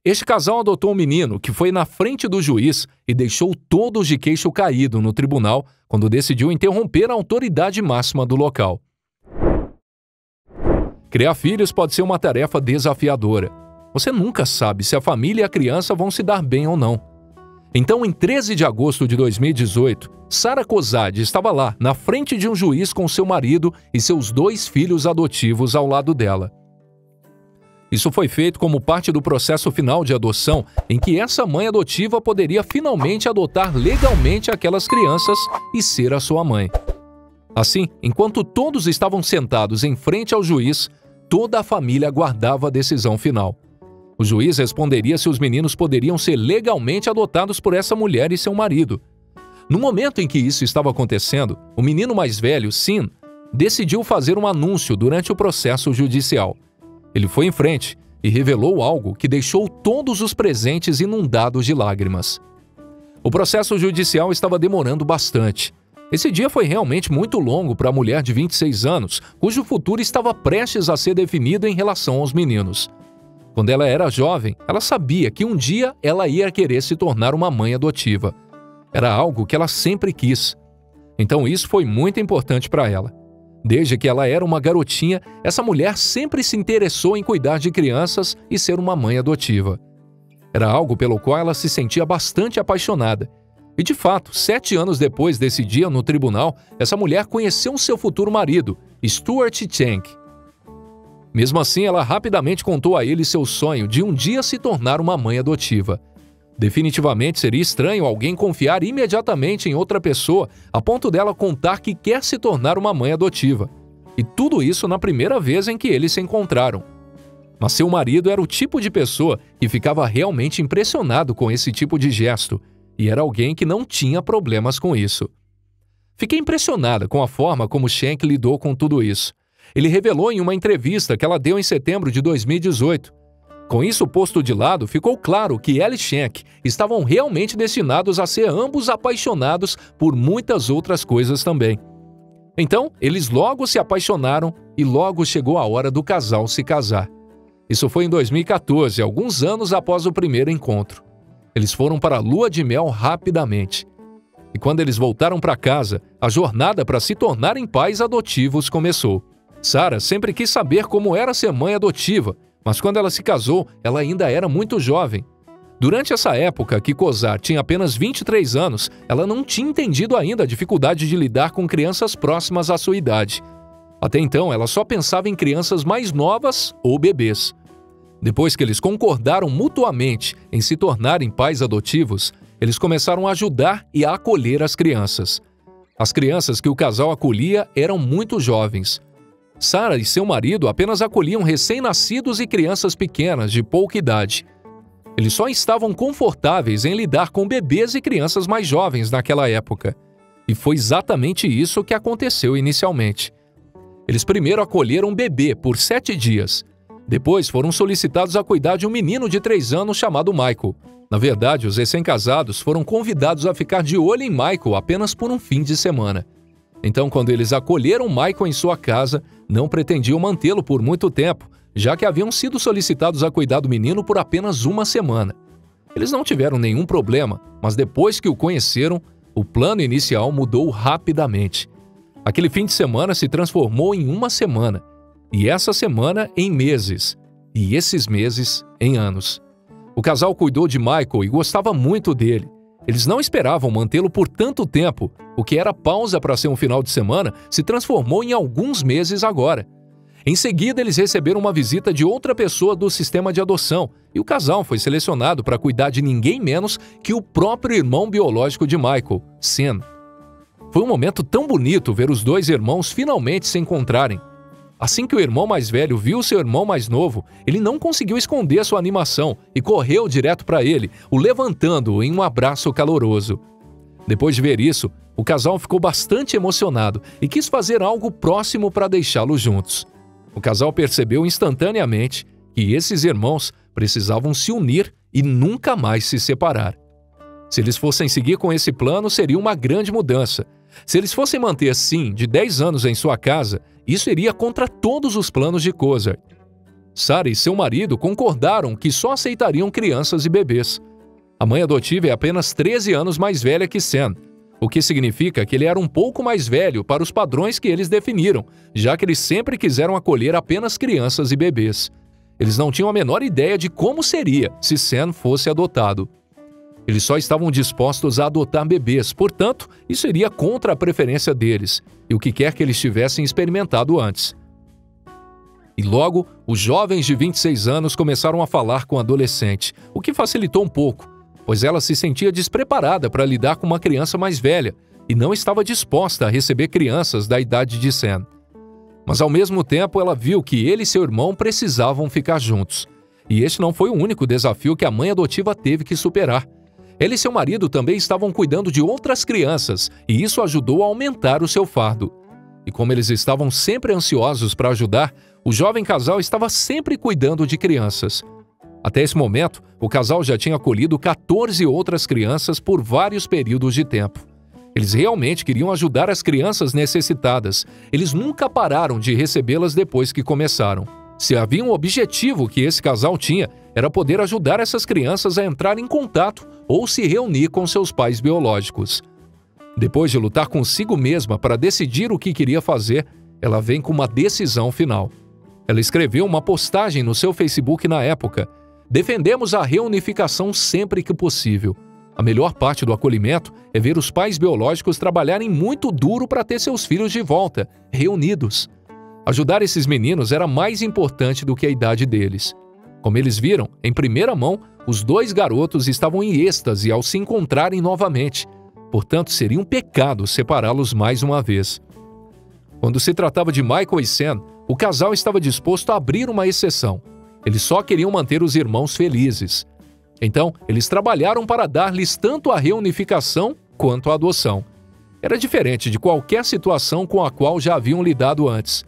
Este casal adotou um menino que foi na frente do juiz e deixou todos de queixo caído no tribunal quando decidiu interromper a autoridade máxima do local. Criar filhos pode ser uma tarefa desafiadora. Você nunca sabe se a família e a criança vão se dar bem ou não. Então, em 13 de agosto de 2018, Sara Kozad estava lá, na frente de um juiz com seu marido e seus 2 filhos adotivos ao lado dela. Isso foi feito como parte do processo final de adoção, em que essa mãe adotiva poderia finalmente adotar legalmente aquelas crianças e ser a sua mãe. Assim, enquanto todos estavam sentados em frente ao juiz, toda a família aguardava a decisão final. O juiz responderia se os meninos poderiam ser legalmente adotados por essa mulher e seu marido. No momento em que isso estava acontecendo, o menino mais velho, Sin, decidiu fazer um anúncio durante o processo judicial. Ele foi em frente e revelou algo que deixou todos os presentes inundados de lágrimas. O processo judicial estava demorando bastante. Esse dia foi realmente muito longo para a mulher de 26 anos, cujo futuro estava prestes a ser definido em relação aos meninos. Quando ela era jovem, ela sabia que um dia ela ia querer se tornar uma mãe adotiva. Era algo que ela sempre quis. Então isso foi muito importante para ela. Desde que ela era uma garotinha, essa mulher sempre se interessou em cuidar de crianças e ser uma mãe adotiva. Era algo pelo qual ela se sentia bastante apaixonada. E de fato, 7 anos depois desse dia no tribunal, essa mulher conheceu seu futuro marido, Stuart Schenck. Mesmo assim, ela rapidamente contou a ele seu sonho de um dia se tornar uma mãe adotiva. Definitivamente seria estranho alguém confiar imediatamente em outra pessoa a ponto dela contar que quer se tornar uma mãe adotiva. E tudo isso na primeira vez em que eles se encontraram. Mas seu marido era o tipo de pessoa que ficava realmente impressionado com esse tipo de gesto, e era alguém que não tinha problemas com isso. Fiquei impressionada com a forma como Schenck lidou com tudo isso. Ele revelou em uma entrevista que ela deu em setembro de 2018. Com isso posto de lado, ficou claro que ela e Schenck estavam realmente destinados a ser ambos apaixonados por muitas outras coisas também. Então, eles logo se apaixonaram e logo chegou a hora do casal se casar. Isso foi em 2014, alguns anos após o primeiro encontro. Eles foram para a lua de mel rapidamente. E quando eles voltaram para casa, a jornada para se tornarem pais adotivos começou. Sara sempre quis saber como era ser mãe adotiva, mas quando ela se casou, ela ainda era muito jovem. Durante essa época, que Kozad tinha apenas 23 anos, ela não tinha entendido ainda a dificuldade de lidar com crianças próximas à sua idade. Até então, ela só pensava em crianças mais novas ou bebês. Depois que eles concordaram mutuamente em se tornarem pais adotivos, eles começaram a ajudar e a acolher as crianças. As crianças que o casal acolhia eram muito jovens. Sara e seu marido apenas acolhiam recém-nascidos e crianças pequenas de pouca idade. Eles só estavam confortáveis em lidar com bebês e crianças mais jovens naquela época. E foi exatamente isso que aconteceu inicialmente. Eles primeiro acolheram um bebê por 7 dias. Depois foram solicitados a cuidar de um menino de 3 anos chamado Michael. Na verdade, os recém-casados foram convidados a ficar de olho em Michael apenas por um fim de semana. Então, quando eles acolheram Michael em sua casa, não pretendiam mantê-lo por muito tempo, já que haviam sido solicitados a cuidar do menino por apenas uma semana. Eles não tiveram nenhum problema, mas depois que o conheceram, o plano inicial mudou rapidamente. Aquele fim de semana se transformou em uma semana, e essa semana em meses, e esses meses em anos. O casal cuidou de Michael e gostava muito dele. Eles não esperavam mantê-lo por tanto tempo. O que era pausa para ser um final de semana se transformou em alguns meses agora. Em seguida, eles receberam uma visita de outra pessoa do sistema de adoção e o casal foi selecionado para cuidar de ninguém menos que o próprio irmão biológico de Michael, Sin. Foi um momento tão bonito ver os 2 irmãos finalmente se encontrarem. Assim que o irmão mais velho viu seu irmão mais novo, ele não conseguiu esconder sua animação e correu direto para ele, o levantando em um abraço caloroso. Depois de ver isso, o casal ficou bastante emocionado e quis fazer algo próximo para deixá-los juntos. O casal percebeu instantaneamente que esses irmãos precisavam se unir e nunca mais se separar. Se eles fossem seguir com esse plano, seria uma grande mudança. Se eles fossem manter Sin de 10 anos em sua casa, isso iria contra todos os planos de Kozad. Sara e seu marido concordaram que só aceitariam crianças e bebês. A mãe adotiva é apenas 13 anos mais velha que Sam, o que significa que ele era um pouco mais velho para os padrões que eles definiram, já que eles sempre quiseram acolher apenas crianças e bebês. Eles não tinham a menor ideia de como seria se Sam fosse adotado. Eles só estavam dispostos a adotar bebês, portanto, isso iria contra a preferência deles e o que quer que eles tivessem experimentado antes. E logo, os jovens de 26 anos começaram a falar com a adolescente, o que facilitou um pouco, pois ela se sentia despreparada para lidar com uma criança mais velha e não estava disposta a receber crianças da idade de Sam. Mas ao mesmo tempo ela viu que ele e seu irmão precisavam ficar juntos. E este não foi o único desafio que a mãe adotiva teve que superar. Ela e seu marido também estavam cuidando de outras crianças e isso ajudou a aumentar o seu fardo. E como eles estavam sempre ansiosos para ajudar, o jovem casal estava sempre cuidando de crianças. Até esse momento, o casal já tinha acolhido 14 outras crianças por vários períodos de tempo. Eles realmente queriam ajudar as crianças necessitadas. Eles nunca pararam de recebê-las depois que começaram. Se havia um objetivo que esse casal tinha, era poder ajudar essas crianças a entrar em contato ou se reunir com seus pais biológicos. Depois de lutar consigo mesma para decidir o que queria fazer, ela vem com uma decisão final. Ela escreveu uma postagem no seu Facebook na época: "Defendemos a reunificação sempre que possível. A melhor parte do acolhimento é ver os pais biológicos trabalharem muito duro para ter seus filhos de volta, reunidos. Ajudar esses meninos era mais importante do que a idade deles." Como eles viram, em primeira mão, os dois garotos estavam em êxtase ao se encontrarem novamente. Portanto, seria um pecado separá-los mais uma vez. Quando se tratava de Michael e Sam, o casal estava disposto a abrir uma exceção. Eles só queriam manter os irmãos felizes. Então, eles trabalharam para dar-lhes tanto a reunificação quanto a adoção. Era diferente de qualquer situação com a qual já haviam lidado antes.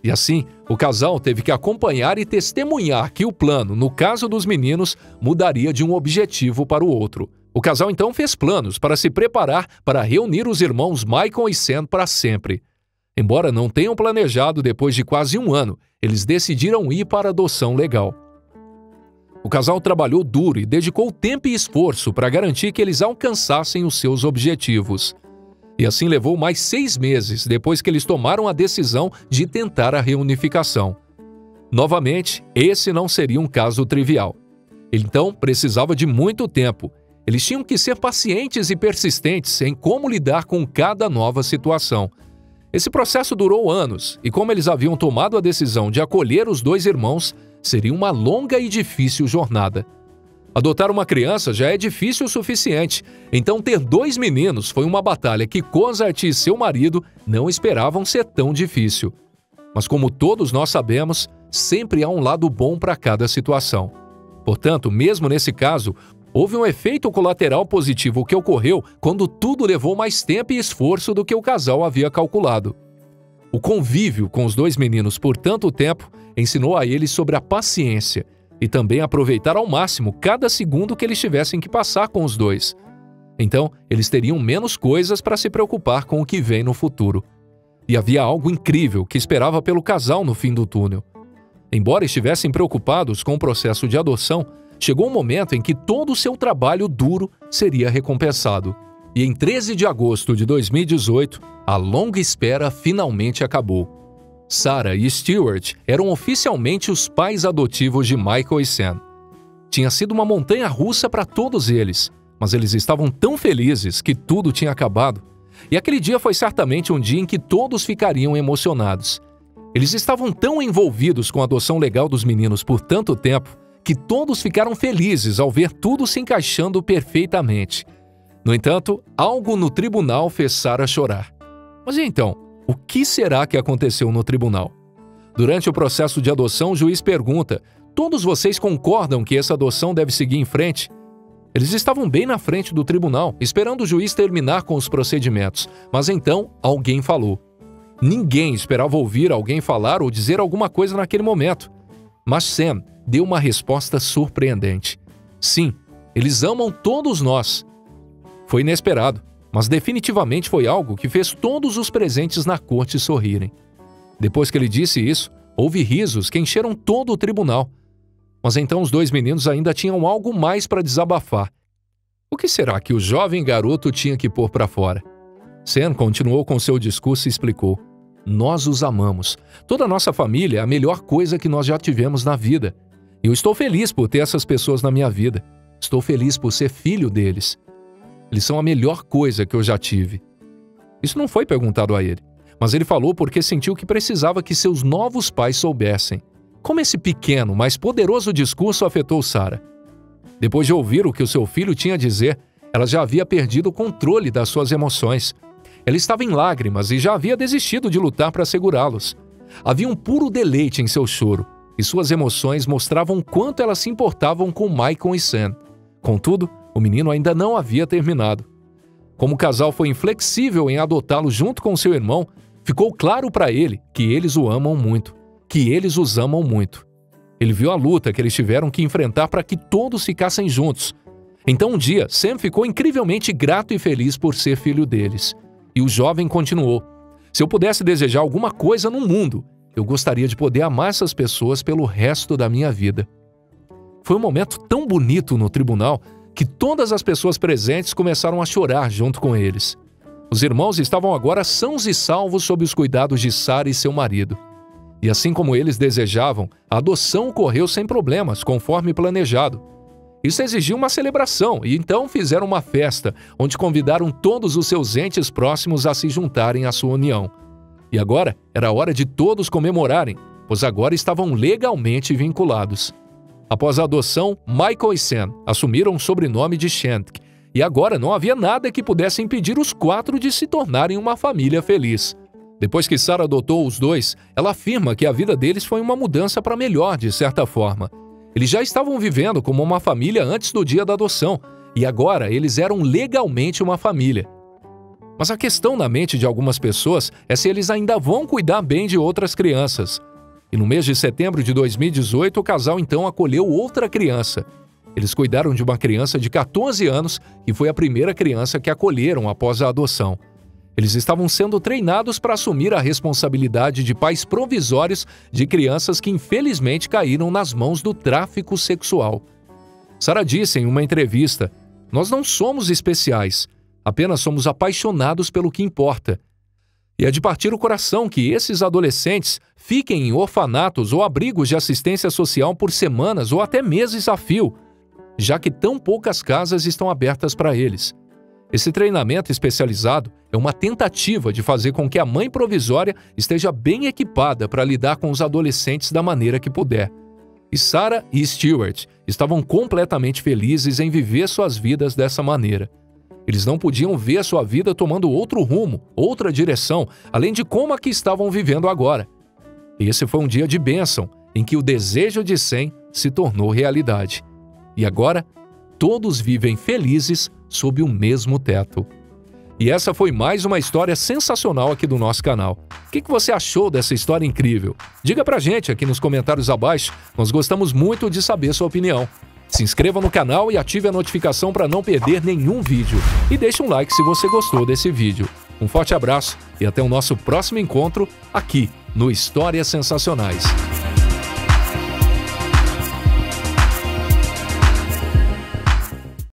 E assim, o casal teve que acompanhar e testemunhar que o plano, no caso dos meninos, mudaria de um objetivo para o outro. O casal então fez planos para se preparar para reunir os irmãos Michael e Sam para sempre. Embora não tenham planejado depois de quase um ano, eles decidiram ir para a adoção legal. O casal trabalhou duro e dedicou tempo e esforço para garantir que eles alcançassem os seus objetivos. E assim levou mais 6 meses depois que eles tomaram a decisão de tentar a reunificação. Novamente, esse não seria um caso trivial. Então, precisava de muito tempo. Eles tinham que ser pacientes e persistentes em como lidar com cada nova situação. Esse processo durou anos, e como eles haviam tomado a decisão de acolher os dois irmãos, seria uma longa e difícil jornada. Adotar uma criança já é difícil o suficiente, então ter 2 meninos foi uma batalha que Cozart e seu marido não esperavam ser tão difícil. Mas como todos nós sabemos, sempre há um lado bom para cada situação. Portanto, mesmo nesse caso, houve um efeito colateral positivo que ocorreu quando tudo levou mais tempo e esforço do que o casal havia calculado. O convívio com os 2 meninos por tanto tempo ensinou a eles sobre a paciência e também aproveitar ao máximo cada segundo que eles tivessem que passar com os dois. Então, eles teriam menos coisas para se preocupar com o que vem no futuro. E havia algo incrível que esperava pelo casal no fim do túnel. Embora estivessem preocupados com o processo de adoção, chegou um momento em que todo o seu trabalho duro seria recompensado. E em 13 de agosto de 2018, a longa espera finalmente acabou. Sara e Stuart eram oficialmente os pais adotivos de Michael e Sam. Tinha sido uma montanha-russa para todos eles, mas eles estavam tão felizes que tudo tinha acabado. E aquele dia foi certamente um dia em que todos ficariam emocionados. Eles estavam tão envolvidos com a adoção legal dos meninos por tanto tempo que todos ficaram felizes ao ver tudo se encaixando perfeitamente. No entanto, algo no tribunal fez Sara chorar. Mas e então, o que será que aconteceu no tribunal? Durante o processo de adoção, o juiz pergunta: "Todos vocês concordam que essa adoção deve seguir em frente?" Eles estavam bem na frente do tribunal, esperando o juiz terminar com os procedimentos. Mas então, alguém falou. Ninguém esperava ouvir alguém falar ou dizer alguma coisa naquele momento. Mas Sam deu uma resposta surpreendente. Sim, eles amam todos nós. Foi inesperado, mas definitivamente foi algo que fez todos os presentes na corte sorrirem. Depois que ele disse isso, Houve risos que encheram todo o tribunal. Mas então os dois meninos ainda tinham algo mais para desabafar. O que será que o jovem garoto tinha que pôr para fora? Sam continuou com seu discurso e explicou: nós os amamos. Toda a nossa família é a melhor coisa que nós já tivemos na vida. Eu estou feliz por ter essas pessoas na minha vida. Estou feliz por ser filho deles. Eles são a melhor coisa que eu já tive. Isso não foi perguntado a ele, mas ele falou porque sentiu que precisava que seus novos pais soubessem. Como esse pequeno, mas poderoso discurso afetou Sarah? Depois de ouvir o que o seu filho tinha a dizer, ela já havia perdido o controle das suas emoções. Ela estava em lágrimas e já havia desistido de lutar para segurá-los. Havia um puro deleite em seu choro, e suas emoções mostravam quanto elas se importavam com Michael e Sam. Contudo, o menino ainda não havia terminado. Como o casal foi inflexível em adotá-lo junto com seu irmão, ficou claro para ele que eles o amam muito, que eles os amam muito. Ele viu a luta que eles tiveram que enfrentar para que todos ficassem juntos. Então um dia, Sam ficou incrivelmente grato e feliz por ser filho deles. E o jovem continuou: se eu pudesse desejar alguma coisa no mundo, eu gostaria de poder amar essas pessoas pelo resto da minha vida. Foi um momento tão bonito no tribunal que todas as pessoas presentes começaram a chorar junto com eles. Os irmãos estavam agora sãos e salvos sob os cuidados de Sarah e seu marido. E assim como eles desejavam, a adoção ocorreu sem problemas, conforme planejado. Isso exigiu uma celebração e então fizeram uma festa, onde convidaram todos os seus entes próximos a se juntarem à sua união. E agora era hora de todos comemorarem, pois agora estavam legalmente vinculados. Após a adoção, Michael e Sam assumiram o sobrenome de Shandk, e agora não havia nada que pudesse impedir os quatro de se tornarem uma família feliz. Depois que Sarah adotou os dois, ela afirma que a vida deles foi uma mudança para melhor, de certa forma. Eles já estavam vivendo como uma família antes do dia da adoção, e agora eles eram legalmente uma família. Mas a questão na mente de algumas pessoas é se eles ainda vão cuidar bem de outras crianças. E no mês de setembro de 2018, o casal então acolheu outra criança. Eles cuidaram de uma criança de 14 anos, que foi a primeira criança que acolheram após a adoção. Eles estavam sendo treinados para assumir a responsabilidade de pais provisórios de crianças que infelizmente caíram nas mãos do tráfico sexual. Sarah disse em uma entrevista: nós não somos especiais, apenas somos apaixonados pelo que importa. E é de partir o coração que esses adolescentes fiquem em orfanatos ou abrigos de assistência social por semanas ou até meses a fio, já que tão poucas casas estão abertas para eles. Esse treinamento especializado é uma tentativa de fazer com que a mãe provisória esteja bem equipada para lidar com os adolescentes da maneira que puder. E Sarah e Stuart estavam completamente felizes em viver suas vidas dessa maneira. Eles não podiam ver sua vida tomando outro rumo, outra direção, além de como a que estavam vivendo agora. E esse foi um dia de bênção, em que o desejo de Sam se tornou realidade. E agora, todos vivem felizes sob o mesmo teto. E essa foi mais uma história sensacional aqui do nosso canal. O que você achou dessa história incrível? Diga pra gente aqui nos comentários abaixo, nós gostamos muito de saber sua opinião. Se inscreva no canal e ative a notificação para não perder nenhum vídeo. E deixe um like se você gostou desse vídeo. Um forte abraço e até o nosso próximo encontro aqui no Histórias Sensacionais.